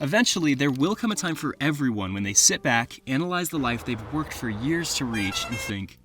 Eventually, there will come a time for everyone when they sit back, analyze the life they've worked for years to reach, and think,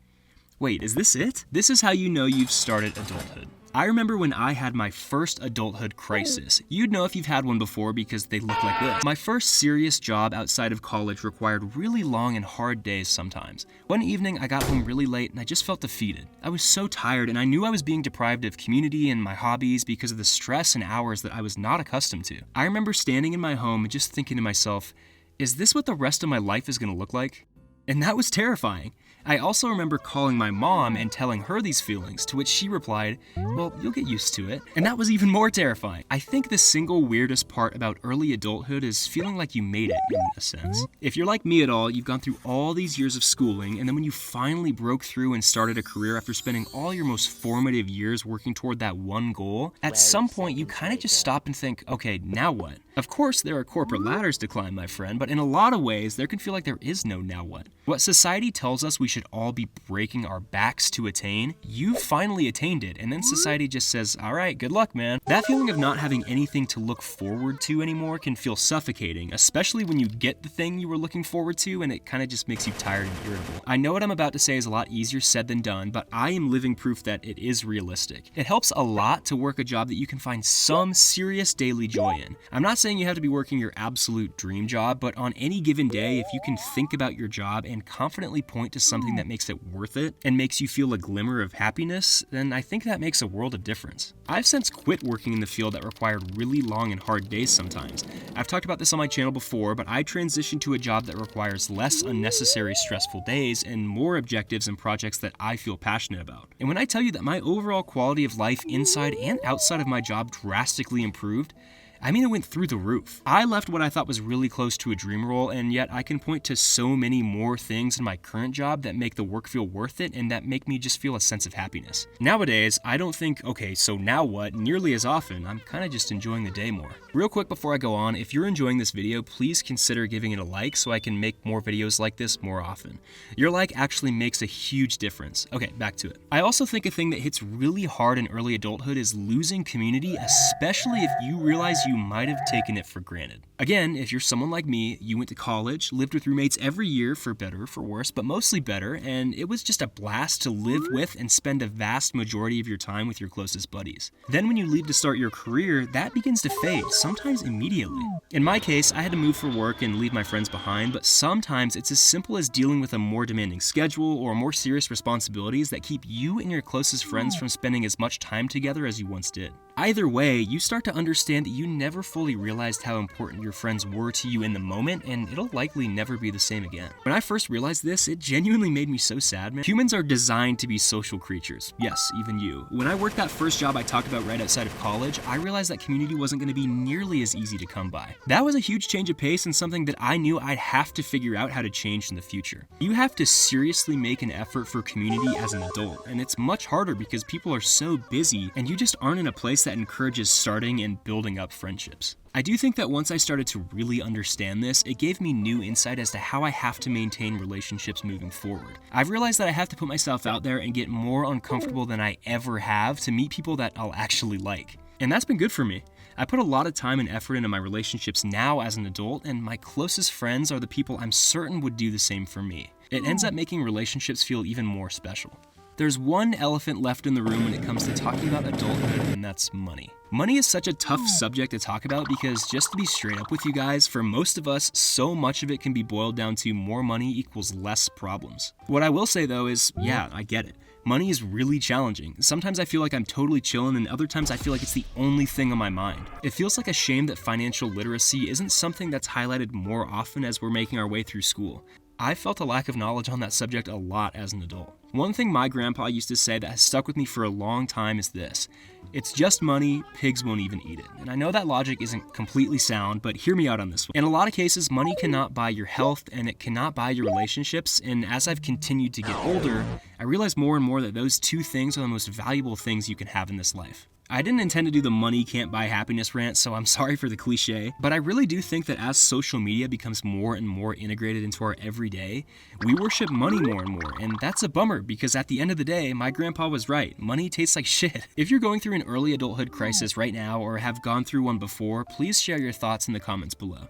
wait, is this it? This is how you know you've started adulthood. I remember when I had my first adulthood crisis. You'd know if you've had one before because they look like this. My first serious job outside of college required really long and hard days sometimes. One evening, I got home really late and I just felt defeated. I was so tired and I knew I was being deprived of community and my hobbies because of the stress and hours that I was not accustomed to. I remember standing in my home and just thinking to myself, is this what the rest of my life is going to look like? And that was terrifying. I also remember calling my mom and telling her these feelings, to which she replied, well, you'll get used to it. And that was even more terrifying. I think the single weirdest part about early adulthood is feeling like you made it, in a sense. If you're like me at all, you've gone through all these years of schooling, and then when you finally broke through and started a career after spending all your most formative years working toward that one goal, at some point you kind of just stop and think, okay, now what? Of course, there are corporate ladders to climb, my friend, but in a lot of ways, there can feel like there is no now what. What society tells us we should all be breaking our backs to attain, you finally attained it, and then society just says, all right, good luck, man. That feeling of not having anything to look forward to anymore can feel suffocating, especially when you get the thing you were looking forward to and it kind of just makes you tired and irritable. I know what I'm about to say is a lot easier said than done, but I am living proof that it is realistic. It helps a lot to work a job that you can find some serious daily joy in. I'm not saying you have to be working your absolute dream job, but on any given day, if you can think about your job and confidently point to something that makes it worth it and makes you feel a glimmer of happiness, then I think that makes a world of difference. I've since quit working in the field that required really long and hard days sometimes. I've talked about this on my channel before, but I transitioned to a job that requires less unnecessary stressful days and more objectives and projects that I feel passionate about. And when I tell you that my overall quality of life inside and outside of my job drastically improved, I mean, it went through the roof. I left what I thought was really close to a dream role, and yet I can point to so many more things in my current job that make the work feel worth it and that make me just feel a sense of happiness. Nowadays, I don't think, okay, so now what, nearly as often. I'm kind of just enjoying the day more. Real quick before I go on, if you're enjoying this video, please consider giving it a like so I can make more videos like this more often. Your like actually makes a huge difference. Okay, back to it. I also think a thing that hits really hard in early adulthood is losing community, especially if you realize you might have taken it for granted. Again, if you're someone like me, you went to college, lived with roommates every year, for better or for worse, but mostly better, and it was just a blast to live with and spend a vast majority of your time with your closest buddies. Then when you leave to start your career, that begins to fade, sometimes immediately. In my case, I had to move for work and leave my friends behind, but sometimes it's as simple as dealing with a more demanding schedule or more serious responsibilities that keep you and your closest friends from spending as much time together as you once did. Either way, you start to understand that you never fully realized how important your friends were to you in the moment, and it'll likely never be the same again. When I first realized this, it genuinely made me so sad, man. Humans are designed to be social creatures. Yes, even you. When I worked that first job I talked about right outside of college, I realized that community wasn't going to be nearly as easy to come by. That was a huge change of pace and something that I knew I'd have to figure out how to change in the future. You have to seriously make an effort for community as an adult, and it's much harder because people are so busy and you just aren't in a place that encourages starting and building up friendships. I do think that once I started to really understand this, it gave me new insight as to how I have to maintain relationships moving forward. I've realized that I have to put myself out there and get more uncomfortable than I ever have to meet people that I'll actually like. And that's been good for me. I put a lot of time and effort into my relationships now as an adult, and my closest friends are the people I'm certain would do the same for me. It ends up making relationships feel even more special. There's one elephant left in the room when it comes to talking about adulthood, and that's money. Money is such a tough subject to talk about because, just to be straight up with you guys, for most of us, so much of it can be boiled down to more money equals less problems. What I will say though is, yeah, I get it. Money is really challenging. Sometimes I feel like I'm totally chilling, and other times I feel like it's the only thing on my mind. It feels like a shame that financial literacy isn't something that's highlighted more often as we're making our way through school. I felt a lack of knowledge on that subject a lot as an adult. One thing my grandpa used to say that has stuck with me for a long time is this: it's just money, pigs won't even eat it. And I know that logic isn't completely sound, but hear me out on this one. In a lot of cases, money cannot buy your health and it cannot buy your relationships, and as I've continued to get older, I realize more and more that those two things are the most valuable things you can have in this life. I didn't intend to do the money can't buy happiness rant, so I'm sorry for the cliche, but I really do think that as social media becomes more and more integrated into our everyday, we worship money more and more, and that's a bummer because at the end of the day, my grandpa was right. Money tastes like shit. If you're going through an early adulthood crisis right now or have gone through one before, please share your thoughts in the comments below.